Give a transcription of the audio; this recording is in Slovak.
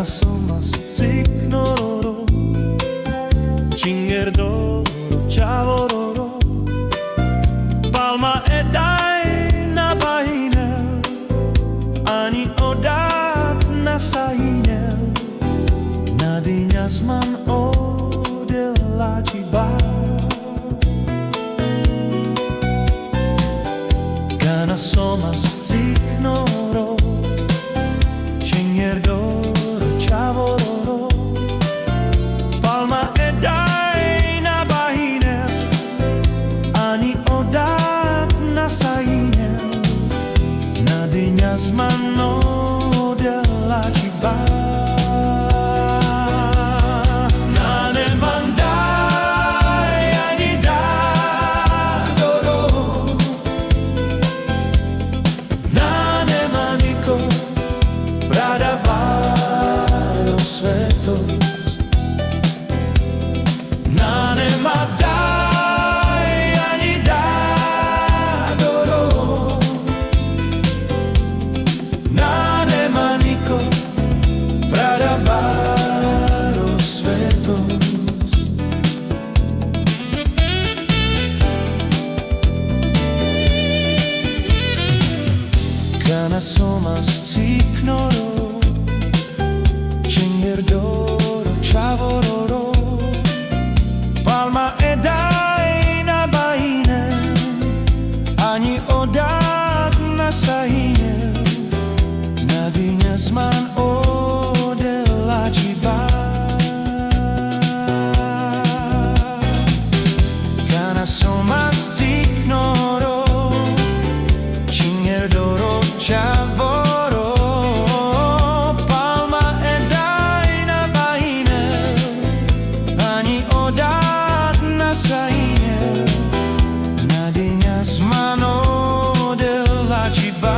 Somas, Ciknoro, Ciknoro, Ciavororo, Palma e dai na bahinel, ani odat na sahinel, nadiņas man odela ciba. Kana Somas, Ciknoro, Ciknoro, Ciavororo, Palma e dai na bahinel, ani odat na sahinel, nadiņas man odela ciba. Kana Somas, Ciknoro, Ciknoro, Ciavororo, Palma e dai na bahinel, ani odat na sahinel, nadiņas man odela ciba. Kana Somas, Ciknoro, Ciknoro, Ciavoro, Palma e dai na bahinel, ani odat na sahinel, nadiņas man odela ciba.